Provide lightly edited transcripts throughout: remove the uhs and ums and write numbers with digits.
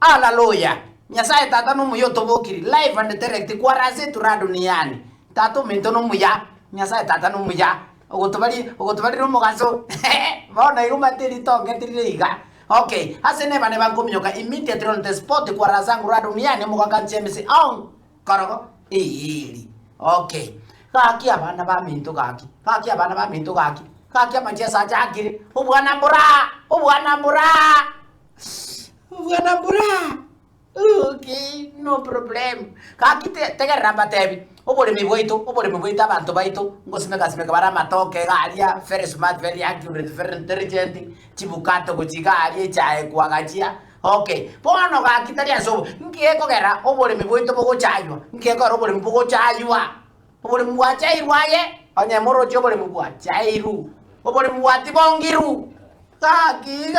Hallelujah. Nyasaye tata no muyo tobokiri live and direct kwa raze tura duniani. Tato mento no muya. Nyasaye tata no muya. Ogotobali no mugaso. Bona iguma tiri tonge tiri iga. Okay, hase ne bane bankominyoka immediately on the spot kwa razangu ra duniani mugakanche mesi on. Korogo. Iri. Okay. Kaki abana ba minto kaki. Kaki abana ba minto kaki. Kaki amachesa chakiri. Ubwana mbura. Okay, no problem. Kaki tega ramba tebi. Obole mi boito abantu baito. Ngosimeka bara matoke galia, very smart, very accurate, very intelligent. Chibukato kuchigalia chae kwagachia. Okay. Pono kaki taria so. Ngieko gera obole mi boito bogo chaywa. Ngieko obole mi bogo chaywa. Obole mi chaywa ye. Onye moro chobole mi bwa chayru. Obole mi wati bongiru. Kaki.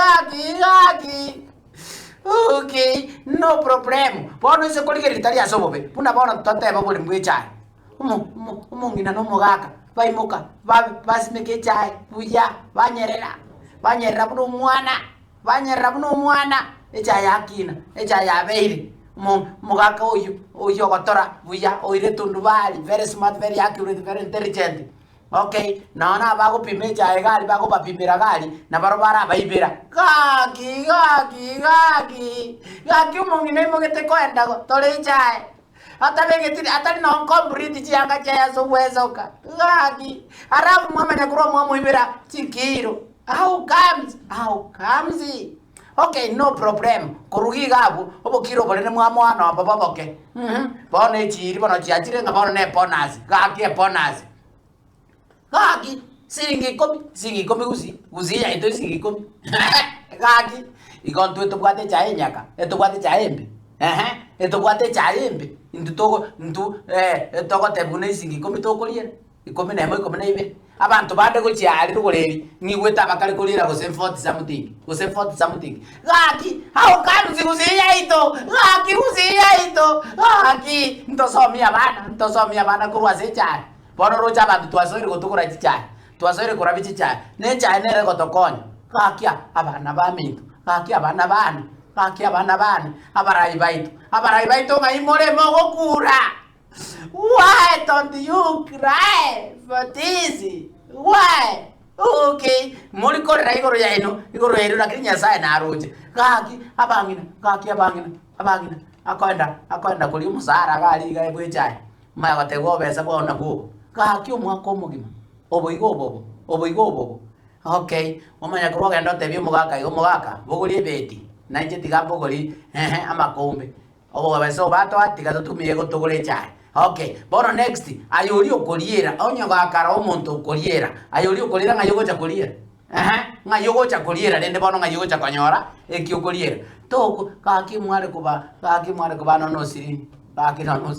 Okay, no problem. Bono se koli geritaria sobobe. Puna bono tote bobole mbwecha. Ngina no mogaka. Baimoka. Basimeke chai. Buya. Banyerera buno mwana. Echa yakina. Echa ya beiri. Mogaka oyo gotora. Buya. Oire tundubali. Very smart, very accurate, very intelligent. Okay, naona bago pimecha egali bago papimira gali na barabara baibira. Kaki umongine mogete kwenda go tole chai. Hata no complete chianga chaya so wezoka. Kaki arabu mama na kuro mwa ibira chikiro. How comes it? Okay, no problem. Kurugi gabu obokiro bole mwa mwana bababoke. Bone chiri bono chiachire ngabone ne bonus. Kaki bonus. Kaki, singi komi uzi ya ito singi komi. Kaki, ikon tu eto kwate chae nyaka, eto kwate chae embe. Eto kwate chae embe. Eto kwa tebune singi komi toko liye. Ikomi na emo ikomi na ibe. Abantu bande ko chiari tuko levi. Niweta bakali kulira ko 40 something. Kaki, how come uzi ya ito? Kaki uzi ya ito. Kaki, ntosomia bana kurwase chae. Bono rocha bantu twasori gotukura chicha. Twasori kura bichicha. Necha nere gotokonya. Kakia abana ba mintu. Kakia abana bana. Abarai baito ngai more mogo kura. Why don't you cry for this? Why? Okay. Mori korra igoro ya ino. Igoro ya ino na kinya sae na aroje. Kaki abangina. Akwenda kuli musara gali gai bwecha. Maya wate go besa bona go. Kaki umwako mugima. Oboigo bobo. Okay, omanya kuroga ndo tebyo mugaka. Bogoli beti. Naije tigabogoli amakombe. Obo beso bato atiga tutumie go togole chai. Okay, bono next. Ayori okoliera. Onyo gakara omonto okoliera. Ayori okoliera ngayogo cha koliera. Ngayogo cha koliera nende bono ngayogo cha konyora eki okoliera. Toko kaki mware kuba no sirini. Kaki no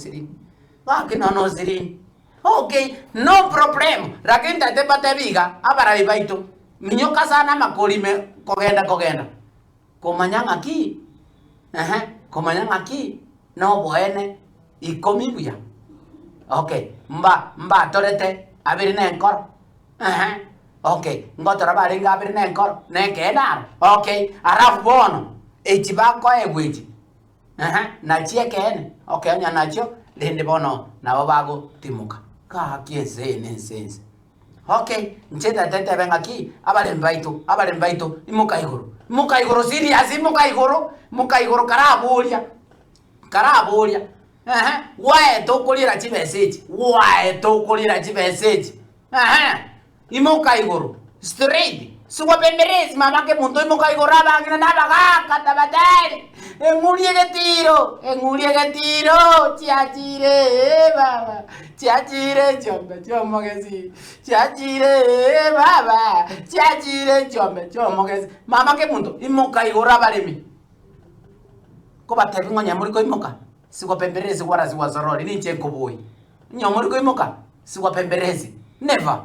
sirini. Okay, no problem. Rakinta te batebiga abara ibaito. Minyoka sana makolime kogenda. Komanyanga ki. No boene ikomibuya. Okay, mba torete abirine enkor. Okay, ngotora baringa abirine enkor. Nekenar. Okay, arafu bono. Echibako egweji. Na chiekene. Okay, onya nacho lende bono na babago timuka. Kaki nsense. Okay, ncheta tete venga ki abale mbaito imuka igoro serious muka igoro karabulia. Wae tokolira chimessage. Imuka igoro straight. Suwa pemberezi mama ke mundo imuka igoro abangina nabaga tabatari. Engulie ke tiro chiachire baba. Chiachire chombe. Mama ke mundo imuka igora baremi. Ko batebi ngonya muri ko imuka. Siko pemberezi warazi wazorori ni chenko boy. Nyomuri ko imuka. Siko pemberezi. Never.